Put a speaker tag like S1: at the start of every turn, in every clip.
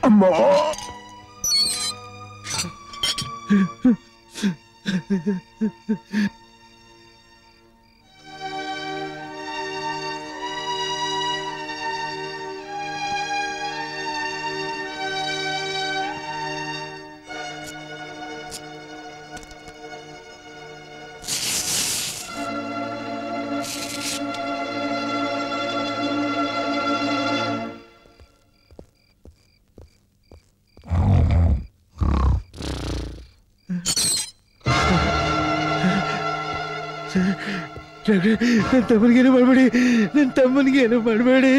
S1: ಅಮ್ಮ ನನ್ನ ತಮ್ಮನಿಗೇನು ಮಾಡಬೇಡಿ, ನನ್ನ ತಮ್ಮನಿಗೇನು ಮಾಡಬೇಡಿ.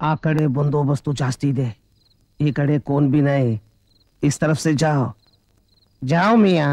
S1: आ कड़े बंदोबस्त जास्ती दे, ये कड़े कौन भी नहीं, इस तरफ से जाओ जाओ मियाँ।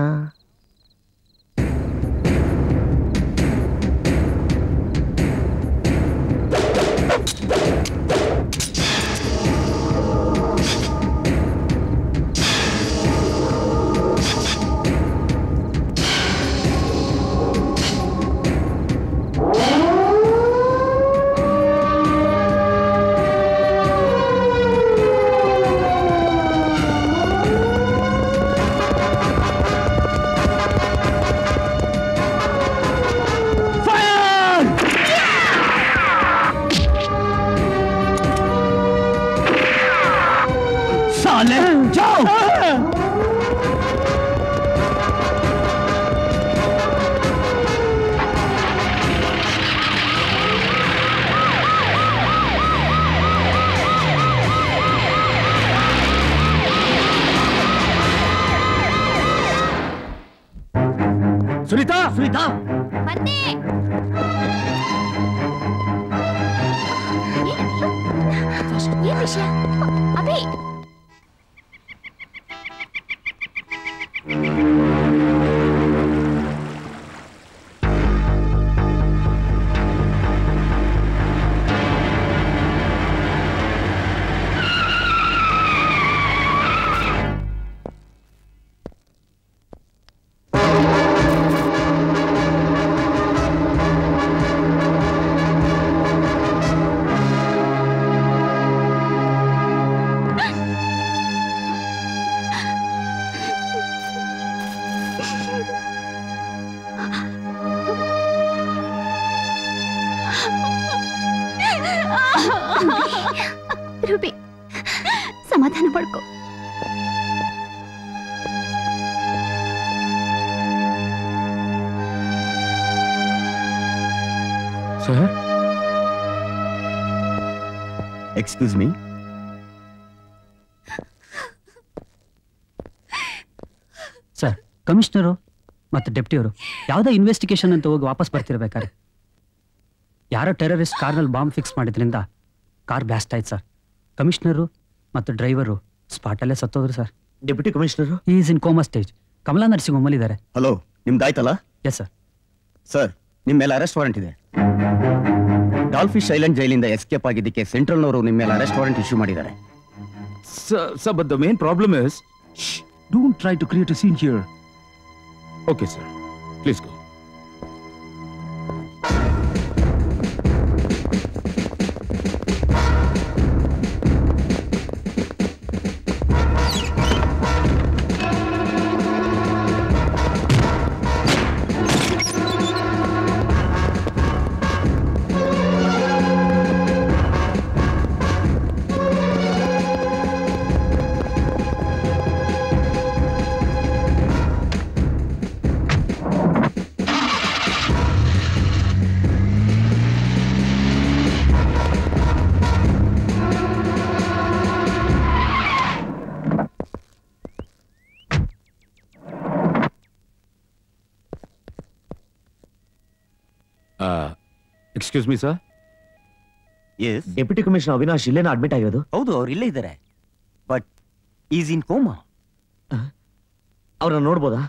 S1: सुनीता, सुनीता
S2: बंदे ये विषय अभी ರೂಬಿ ಸಮಾಧಾನ ಪಡ್ಕೋ.
S1: Sir, excuse me.
S3: Sir, commissioner ಮತ್ತು ಡೆಪ್ಟಿಯವರು ಯಾವುದೋ ಇನ್ವೆಸ್ಟಿಗೇಷನ್ ಅಂತ ಹೋಗಿ ವಾಪಸ್ ಬರ್ತಿರ್ಬೇಕಾರೆ ಯಾರೋ ಟೆರರಿಸ್ಟ್ ಕಾರ್ನಲ್ಲಿ ಬಾಂಬ್ ಫಿಕ್ಸ್ ಮಾಡಿದ್ರಿಂದ ಕಾರ್ ಬ್ಲಾಸ್ಟ್ ಆಯ್ತು ಸರ್. ಕಮಿಷನರು ಮತ್ತು ಡ್ರೈವರು ಸ್ಪಾಟಲ್ಲೇ ಸತ್ತೋದ್ರು sir.
S1: Deputy commissioner
S3: is in coma stage. Kamala nursing ಹೋಮಲ್ಲಿ ಇದ್ದಾರೆ.
S4: ಹಲೋ, ನಿಮ್ದಾಯ್ತಲ್ಲ?
S3: Yes sir.
S4: ಸರ್, ನಿಮ್ಮ ಮೇಲೆ ಅರೆಸ್ಟ್ ವಾರೆಂಟ್ ಇದೆ. ಡಾಲ್ಫಿಶ್ ಐಲ್ಯಾಂಡ್ ಜೈಲಿಂದ ಎಸ್ಕೇಪ್ ಆಗಿದ್ದಕ್ಕೆ ಸೆಂಟ್ರಲ್ನವರು ನಿಮ್ಮ ಮೇಲೆ ಅರೆಸ್ಟ್ ವಾರೆಂಟ್ ಇಶ್ಯೂ ಮಾಡಿದ್ದಾರೆ.
S5: Sir, but the main problem is... Shh, don't try to create a scene here. Okay, sir. Please go. Excuse me, sir.
S4: Yes.
S1: Deputy commissioner Avinash ಇಲ್ಲೇನ admit ಆಗಿರೋದು?
S4: ಹೌದು, ಅವ್ರು ಇಲ್ಲೇ ಇದ್ದಾರೆ. But is in coma.
S1: ಅವ್ರನ್ನ ನೋಡ್ಬೋದಾ?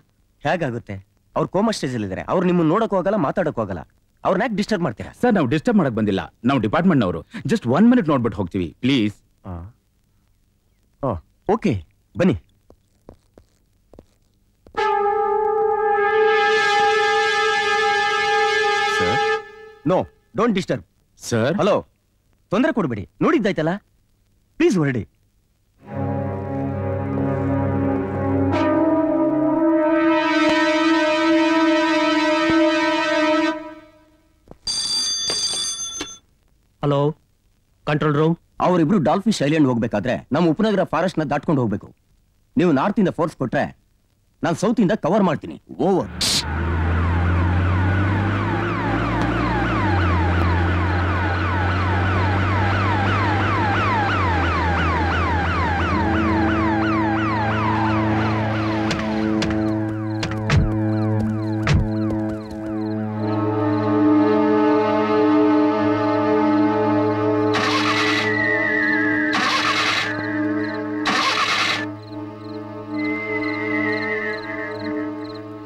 S4: ಹೇಗಾಗುತ್ತೆ? ಅವ್ರು ಕೋಮಾ ಸ್ಟೇಜ್ ಅಲ್ಲಿ ಇದ್ದಾರೆ. ಅವ್ರು ನಿಮ್ಮನ್ನ ನೋಡಕ್ ಹೋಗಲ್ಲ, ಮಾತಾಡಕ್ ಹೋಗಲ್ಲ. ಅವ್ರನ್ನ ಯಾಕೆ ಡಿಸ್ಟರ್ಬ್ ಮಾಡ್ತೀರಾ?
S5: ಸರ್, ನಾವು ಡಿಸ್ಟರ್ಬ್ ಮಾಡಕ್ ಬಂದಿಲ್ಲ. ನಾವು ಡಿಪಾರ್ಟ್ಮೆಂಟ್ನವರು. ಜಸ್ಟ್ 1 minute ನೋಡ್ಬಿಟ್ಟು ಹೋಗ್ತೀವಿ, ಪ್ಲೀಸ್.
S4: ಓಕೆ, ಬನ್ನಿ.
S5: Sir,
S4: no, don't disturb.
S5: Sir.
S4: Hello, ತೊಂದರೆ ಕೊಡ್ಬೇಡಿ. ನೋಡಿದ್ದಾಯ್ತಲ್ಲ, ಪ್ಲೀಸ್ ಹೊರಡಿ.
S3: Hello, control room.
S4: ಅವರಿಬ್ರು ಡಾಲ್ಫಿಶ್ ಐಲ್ಯಾಂಡ್ ಹೋಗ್ಬೇಕಾದ್ರೆ ನಮ್ಮ ಉಪನಗರ ಫಾರೆಸ್ಟ್ ನ ದಾಟ್ಕೊಂಡು ಹೋಗ್ಬೇಕು. ನೀವು ನಾರ್ತ್ ಇಂದ ಫೋರ್ಸ್ ಕೊಟ್ರೆ ನಾನು ಸೌತ್ ಇಂದ ಕವರ್ ಮಾಡ್ತೀನಿ. ಓವರ್.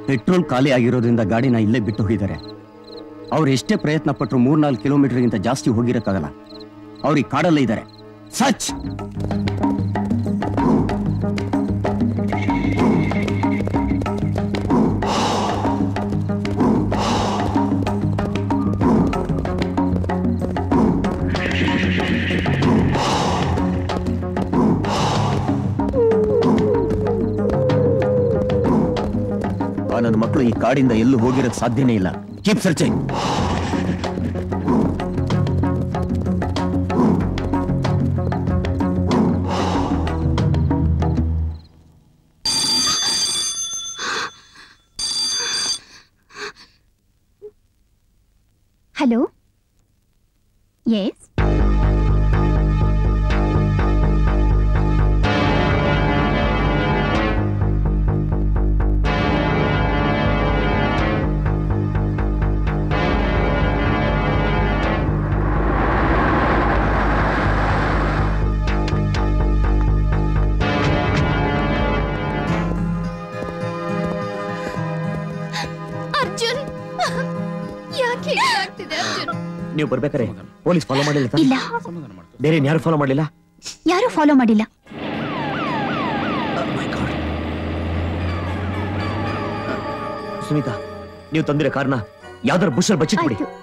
S4: ಪೆಟ್ರೋಲ್ ಖಾಲಿ ಆಗಿರೋದ್ರಿಂದ ಗಾಡಿನ ಇಲ್ಲೇ ಬಿಟ್ಟು ಹೋಗಿದ್ದಾರೆ. ಅವ್ರು ಎಷ್ಟೇ ಪ್ರಯತ್ನ ಪಟ್ಟರು 3-4 ಕಿಲೋಮೀಟರ್ಗಿಂತ ಜಾಸ್ತಿ ಹೋಗಿರಕ್ಕಾಗಲ್ಲ. ಅವ್ರಿಗೆ ಕಾಡಲ್ಲೇ ಇದ್ದಾರೆ. ಸಚ್. ನನ್ನ ಮಕ್ಕಳು ಈ ಕಾಡಿಂದ ಎಲ್ಲೂ ಹೋಗಿರೋಕ್ ಸಾಧ್ಯನೇ ಇಲ್ಲ. Keep searching.
S2: Hello, yes. Arjun, ಯಾಕೆ ಆಗ್ತಿದೆ ಅರ್ಜುನ್?
S1: ನೀವು ಬರ್ಬೇಕಾರೆ ಪೊಲೀಸ್ ಫಾಲೋ ಮಾಡಿಲ್ಲ?
S2: ಇಲ್ಲ,
S1: ಬೇರೆ ಯಾರು ಫಾಲೋ ಮಾಡಲಿಲ್ಲ?
S2: ಯಾರು ಫಾಲೋ ಮಾಡಿಲ್ಲ.
S1: ಸುನೀತಾ, ನೀವು ತಂದಿರೋ ಕಾರ್ನ ಯಾವ್ದಾರು ಬುಷಲ್ಲಿ ಬಚ್ಚಿಟ್ಬಿಡಿ.
S2: ಆಯ್ತು.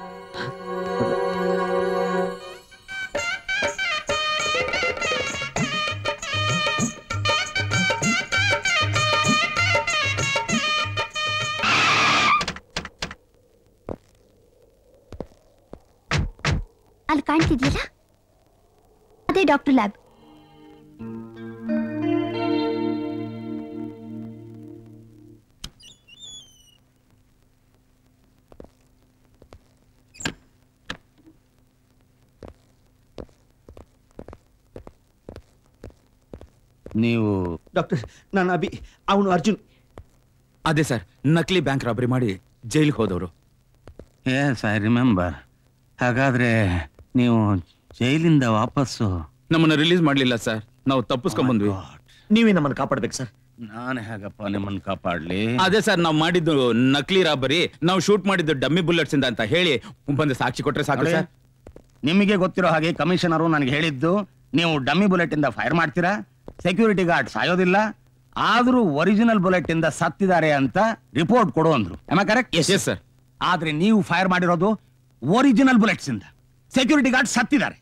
S2: ಅಲ್ಲಿ ಕಾಣ್ತಿದ್ಯಲ್ಲ, ಅದೇ ಡಾಕ್ಟರ್ ಲ್ಯಾಬ್.
S4: ನೀವು
S5: ಡಾಕ್ಟರ್, ನಾನು ಅವನು ಅರ್ಜುನ್. ಅದೇ ಸರ್, ನಕಲಿ ಬ್ಯಾಂಕ್ ರಾಬರಿ ಮಾಡಿ ಜೈಲಿಗೆ ಹೋದವರು.
S4: Yes, I remember.
S6: ಹಾಗಾದ್ರೆ ನೀವು ಜೈಲಿಂದ ವಾಪಸ್ಸು
S5: ನಮ್ಮನ್ನ ರಿಲೀಸ್ ಮಾಡ್ಲಿಲ್ಲ ಸರ್, ನಾವು ತಪ್ಪಿಸ್ಕೊಂಡ್ ಬಂದ್ವಿ.
S7: ನೀವೇ ನಮ್ಮನ್ನು ಕಾಪಾಡ್ಬೇಕು ಸರ್.
S6: ನಾನು ಹೇಗಪ್ಪ ನಿಮ್ಮನ್ನು ಕಾಪಾಡ್ಲಿ?
S5: ಅದೇ ಸರ್, ನಾವು ಮಾಡಿದ್ದು ನಕಲಿ ರಾಬರಿ, ನಾವು ಶೂಟ್ ಮಾಡಿದ್ದು ಡಮ್ಮಿ ಬುಲೆಟ್ಸ್ ಇಂದ ಅಂತ ಹೇಳಿ ಬಂದು ಸಾಕ್ಷಿ ಕೊಟ್ರೆ ಸಾಕು ಸರ್.
S6: ನಿಮಗೆ ಗೊತ್ತಿರೋ ಹಾಗೆ ಕಮಿಷನರು ನನಗೆ ಹೇಳಿದ್ದು ನೀವು ಡಮ್ಮಿ ಬುಲೆಟ್ ಇಂದ ಫೈರ್ ಮಾಡ್ತೀರಾ, ಸೆಕ್ಯೂರಿಟಿ ಗಾರ್ಡ್ ಸಾಯೋದಿಲ್ಲ, ಆದ್ರೂ ಒರಿಜಿನಲ್ ಬುಲೆಟ್ ಇಂದ ಸತ್ತಿದ್ದಾರೆ ಅಂತ ರಿಪೋರ್ಟ್ ಕೊಡು ಅಂದ್ರು. ಕರೆಕ್ಟ್?
S5: Yes sir.
S6: ಆದ್ರೆ ನೀವು ಫೈರ್ ಮಾಡಿರೋದು ಒರಿಜಿನಲ್ ಬುಲೆಟ್ಸ್ ಇಂದ, ಸೆಕ್ಯೂರಿಟಿ ಗಾರ್ಡ್ ಸತ್ತಿದ್ದಾರೆ.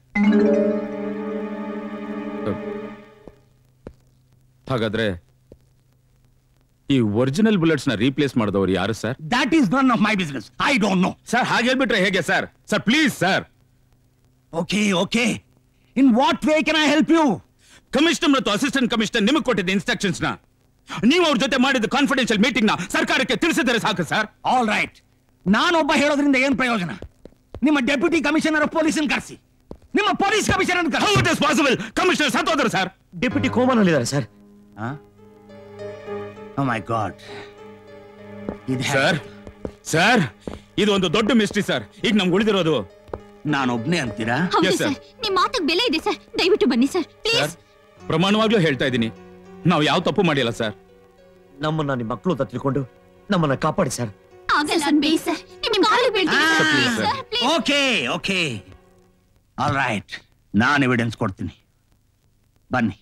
S5: ಹಾಗಾದ್ರೆ ಈ ಒರಿಜಿನಲ್ ಬುಲೆಟ್ಸ್ ನ ರೀಪ್ಲೇಸ್ ಮಾಡಿದವರು ಯಾರು ಸರ್?
S6: That is none of my business, I don't know.
S5: Sir ಹಾಗೆ ಹೇಳ್ಬಿಟ್ರೆ ಹೇಗೆ ಸರ್? Sir please sir.
S6: Okay okay, in what way can I help you?
S5: Commissioner ಮತ್ತು ಅಸಿಸ್ಟೆಂಟ್ ಕಮಿಷನರ್ ನಿಮಗೆ ಕೊಟ್ಟಿದ್ದ ಇನ್ಸ್ಟ್ರಕ್ಷನ್ಸ್ ನ ನೀವು ಅವ್ರ ಜೊತೆ ಮಾಡಿದ ಕಾನ್ಫಿಡೆನ್ಷಿಯಲ್ ಮೀಟಿಂಗ್ ನ ಸರ್ಕಾರಕ್ಕೆ ತಿಳಿಸಿದರೆ ಸಾಕು ಸರ್.
S6: ಆಲ್ ರೈಟ್, ನಾನೊಬ್ಬ ಹೇಳೋದ್ರಿಂದ ಏನ್ ಪ್ರಯೋಜನ? ನಿಮ್ಮ ಡೆಪ್ಯೂಟಿ ಕಮಿಷನರ್ ಆಫ್ ಪೊಲೀಸ್ ಕರೆಸಿ, ನಿಮ್ಮ police commissioner
S5: how it is possible? Commissioner ಸತ್ತೋದ್ರು ಸರ್.
S7: ಡೆಪ್ಯೂಟಿ ಕೋಮಾನಲ್ಲಿದ್ದಾರೆ sir.
S6: Oh my god.
S5: Sir sir, ಇದು ಒಂದು ದೊಡ್ಡ ಮಿಸ್ಟ್ರಿ ಸರ್. ಈಗ ನಮ್ಗೆ ಉಳಿದಿರೋದು
S6: ನಾನೊಬ್ನೇ ಅಂತೀರಾ?
S2: ಹೌದು
S5: Yes, sir.
S2: ಸರ್, ನಿಮ್ ಮಾತಿಗೆ ಬೆಲೆ ಇದೆ ಸರ್. ದಯವಿಟ್ಟು ಬನ್ನಿ ಸರ್, ಪ್ಲೀಸ್.
S5: ಸರ್ ಪ್ರಮಾಣವಾಗ್ಲೂ ಹೇಳ್ತಾ ಇದ್ದೀನಿ, ನಾವು ಯಾವ ತಪ್ಪು ಮಾಡಿಲ್ಲ ಸರ್.
S7: ನಮ್ಮನ್ನ ನಿಮ್ಮ ಮಕ್ಕಳು ಅಂತ ತಿಳ್ಕೊಂಡು ನಮ್ಮನ್ನ ಕಾಪಾಡಿ ಸರ್.
S2: ಆಗಲ್ಲ ಅನ್ಬೇಡಿ ಸರ್, ನಿಮ್ ಕಾಲಿಗೆ ಬೀಳ್ತೀನಿ sir, please sir, please.
S6: Okay okay, all right, ನಾನು ಎವಿಡೆನ್ಸ್ ಕೊಡ್ತೀನಿ, ಬನ್ನಿ.